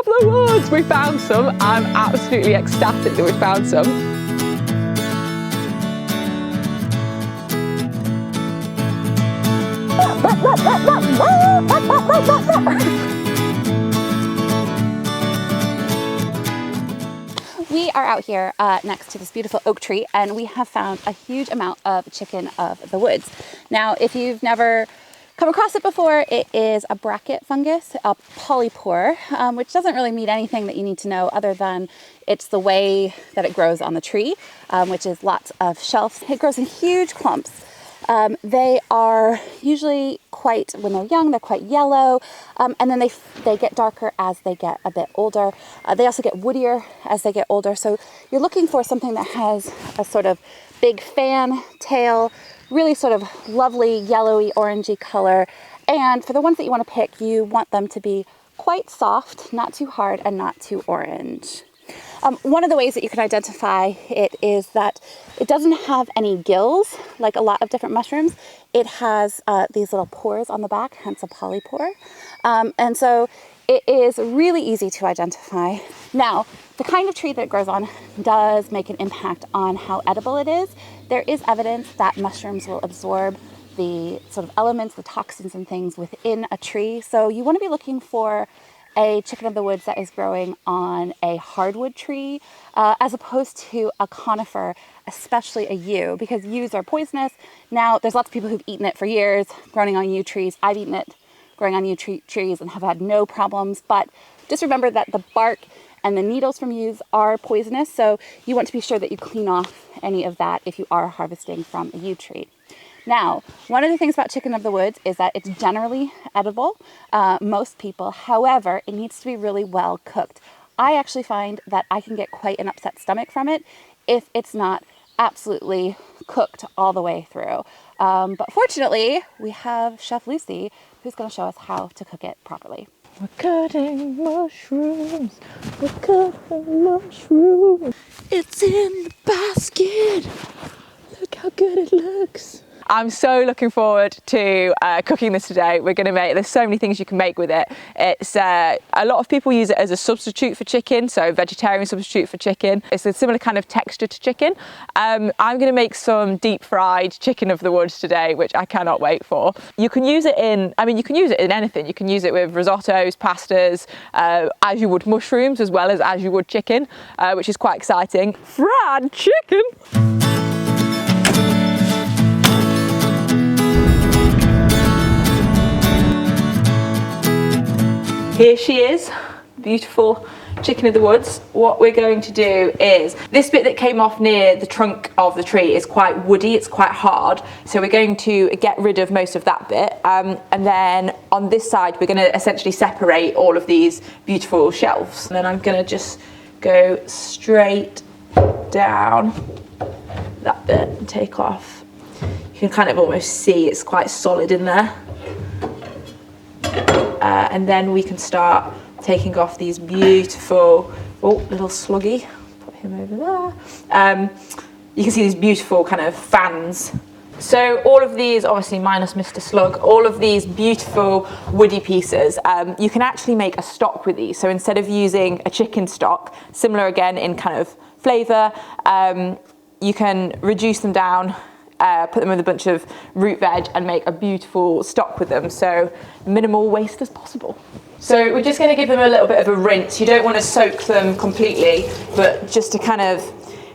of the woods! We found some. I'm absolutely ecstatic that we found some. We are out here next to this beautiful oak tree, and we have found a huge amount of chicken of the woods. Now, if you've never come across it before, it is a bracket fungus, a polypore, which doesn't really mean anything that you need to know other than it's the way that it grows on the tree, which is lots of shelves. It grows in huge clumps. They are usually quite, when they're young, they're quite yellow, and then they get darker as they get a bit older. They also get woodier as they get older. So you're looking for something that has a sort of big fan tail, really sort of lovely yellowy orangey color. And for the ones that you want to pick, you want them to be quite soft, not too hard and not too orange. One of the ways that you can identify it is that it doesn't have any gills like a lot of different mushrooms. It has these little pores on the back, hence a polypore. And so it is really easy to identify. Now, the kind of tree that it grows on does make an impact on how edible it is. There is evidence that mushrooms will absorb the sort of elements, the toxins and things within a tree. So you want to be looking for a chicken of the woods that is growing on a hardwood tree as opposed to a conifer, especially a yew, because yews are poisonous. Now, there's lots of people who've eaten it for years, growing on yew trees. I've eaten it growing on yew trees and have had no problems, but just remember that the bark and the needles from yews are poisonous, so you want to be sure that you clean off any of that if you are harvesting from a yew tree. Now, one of the things about chicken of the woods is that it's generally edible, most people. However, it needs to be really well cooked. I actually find that I can get quite an upset stomach from it if it's not absolutely cooked all the way through. But fortunately, we have Chef Lucy, who's going to show us how to cook it properly. We're cutting mushrooms. We're cutting mushrooms. It's in the basket. Look how good it looks. I'm so looking forward to cooking this today. We're going to there's so many things you can make with it. It's a lot of people use it as a substitute for chicken, so vegetarian substitute for chicken. It's a similar kind of texture to chicken. I'm going to make some deep fried chicken of the woods today, which I cannot wait for. You can use it in anything. You can use it with risottos, pastas, as you would mushrooms as well as you would chicken, which is quite exciting. Fried chicken! Here she is, beautiful chicken of the woods. What we're going to do is, this bit that came off near the trunk of the tree is quite woody, it's quite hard. So we're going to get rid of most of that bit. And then on this side, we're gonna essentially separate all of these beautiful shelves. And then I'm gonna just go straight down that bit and take off. You can kind of almost see it's quite solid in there. And then we can start taking off these beautiful, little sluggy, put him over there. You can see these beautiful kind of fans. So all of these, obviously minus Mr. Slug, all of these beautiful woody pieces, you can actually make a stock with these. So instead of using a chicken stock, similar again in kind of flavour, you can reduce them down, put them with a bunch of root veg and make a beautiful stock with them, so minimal waste as possible. So we're just going to give them a little bit of a rinse. You don't want to soak them completely, but just to kind of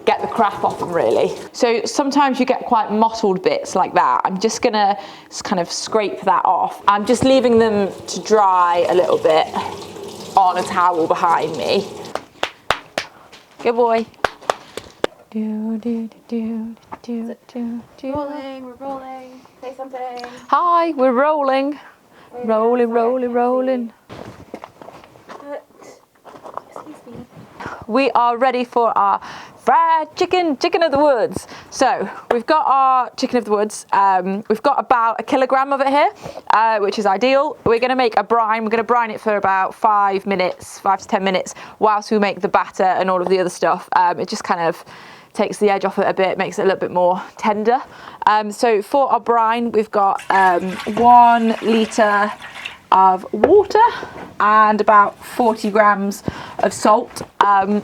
get the crap off them really. So sometimes you get quite mottled bits like that. I'm just going to kind of scrape that off. I'm just leaving them to dry a little bit on a towel behind me. Good boy. Rolling, we're rolling. Say something. Hi, we're rolling. Rolling. Excuse me. We are ready for our fried chicken of the woods. So we've got our chicken of the woods. We've got about 1 kilogram of it here, which is ideal. We're going to make a brine. We're going to brine it for about 5 to 10 minutes whilst we make the batter and all of the other stuff. It just kind of takes the edge off it a bit, makes it a little bit more tender. So for our brine, we've got 1 litre of water and about 40 grams of salt. I'm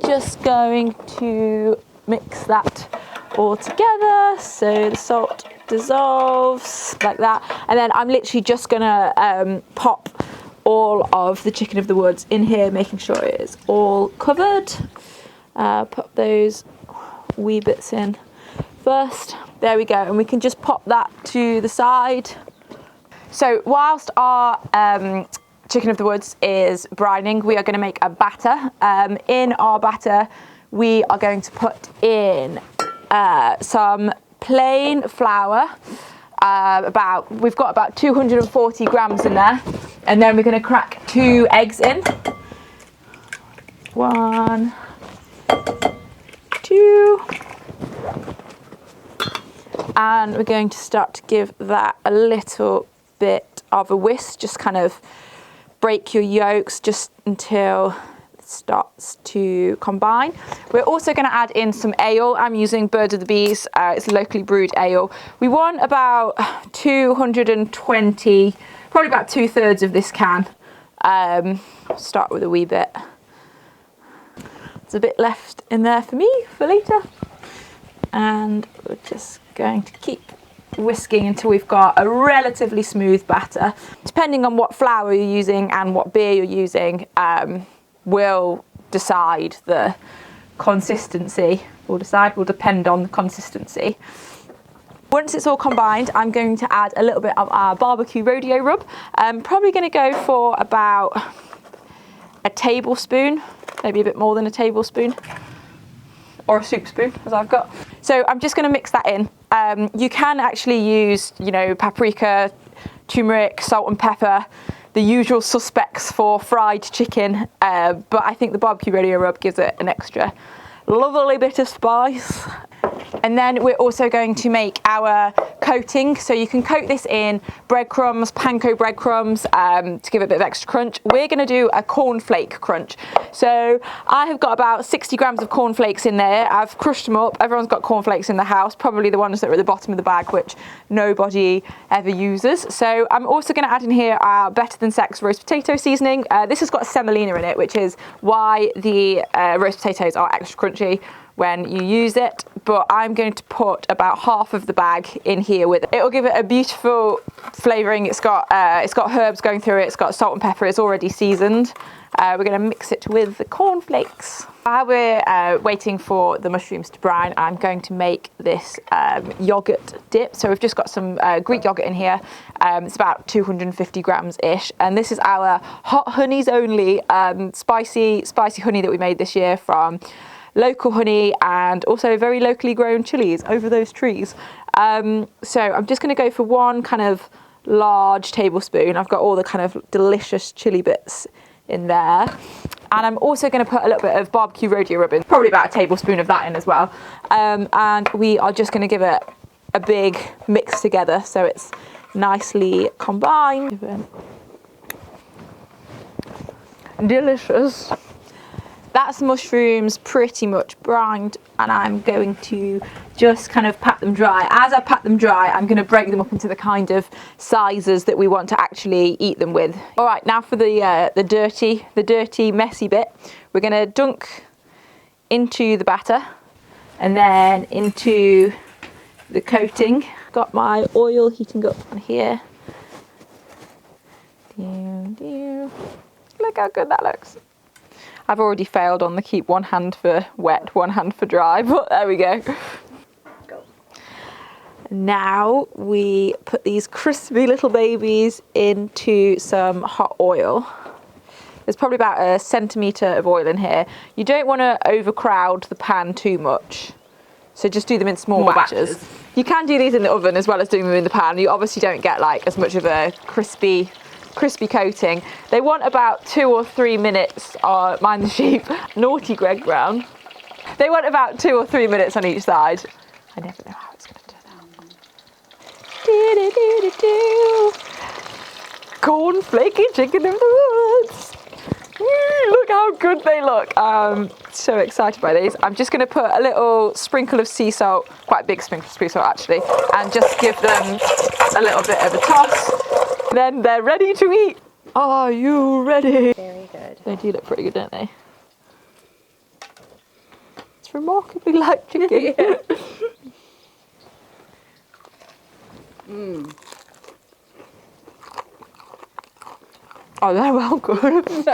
just going to mix that all together so the salt dissolves like that, and then I'm literally just gonna pop all of the chicken of the woods in here, making sure it is all covered. Put those wee bits in first. There we go, and we can just pop that to the side. So whilst our chicken of the woods is brining, we are going to make a batter. In our batter, we are going to put in some plain flour. We've got about 240 grams in there, and then we're going to crack 2 eggs in. 1, 2, and we're going to start to give that a little bit of a whisk, just kind of break your yolks just until it starts to combine. We're also going to add in some ale. I'm using Bird of the Bees. It's locally brewed ale. We want about 220, probably about 2/3 of this can. Start with a wee bit. There's a bit left in there for me for later, and we're just going to keep whisking until we've got a relatively smooth batter. Depending on what flour you're using and what beer you're using, will decide the consistency. Will depend on the consistency. Once it's all combined, I'm going to add a little bit of our barbecue rodeo rub. I'm probably going to go for about a tablespoon, maybe a bit more than a tablespoon, or a soup spoon, as I've got. So I'm just going to mix that in. You can actually use, paprika, turmeric, salt and pepper, the usual suspects for fried chicken, but I think the barbecue rodeo rub gives it an extra lovely bit of spice. And then we're also going to make our coating. So you can coat this in breadcrumbs, panko breadcrumbs, to give it a bit of extra crunch. We're going to do a cornflake crunch. So I have got about 60 grams of cornflakes in there. I've crushed them up. Everyone's got cornflakes in the house, probably the ones that are at the bottom of the bag, which nobody ever uses. So I'm also going to add in here our Better Than Sex roast potato seasoning. This has got semolina in it, which is why the roast potatoes are extra crunchy when you use it, but I'm going to put about half of the bag in here with it. It'll give it a beautiful flavouring. It's got herbs going through it, it's got salt and pepper, it's already seasoned. We're going to mix it with the cornflakes. While we're waiting for the mushrooms to brine, I'm going to make this yoghurt dip. So we've just got some Greek yoghurt in here. It's about 250 grams-ish. And this is our hot honeys only spicy honey that we made this year from local honey and also very locally grown chilies over those trees. So I'm just going to go for one kind of large tablespoon. I've got all the kind of delicious chili bits in there. And I'm also going to put a little bit of barbecue rodeo rub in, probably about a tablespoon of that in as well. And we are just going to give it a big mix together so it's nicely combined. Delicious. That's mushrooms pretty much brined, and I'm going to just kind of pat them dry. As I pat them dry, I'm going to break them up into the kind of sizes that we want to actually eat them with. All right, now for the dirty, messy bit. We're going to dunk into the batter and then into the coating. Got my oil heating up on here. Look how good that looks. I've already failed on the keep one hand for wet, one hand for dry, but there we go. Now we put these crispy little babies into some hot oil. There's probably about a centimetre of oil in here. You don't want to overcrowd the pan too much, so just do them in small batches. You can do these in the oven as well as doing them in the pan. You obviously don't get like as much of a crispy coating. They want about 2 or 3 minutes, mind the sheep, naughty Greg Brown. They want about 2 or 3 minutes on each side. I never know how it's going to turn out. Cornflaky chicken of the woods. Look how good they look. So excited by these. I'm just going to put a little sprinkle of sea salt, quite a big sprinkle of sea salt actually, and just give them a little bit of a toss. Then they're ready to eat. Are you ready? Very good. They do look pretty good, don't they? It's remarkably like chicken. Yeah. Mm. Oh, they're well good.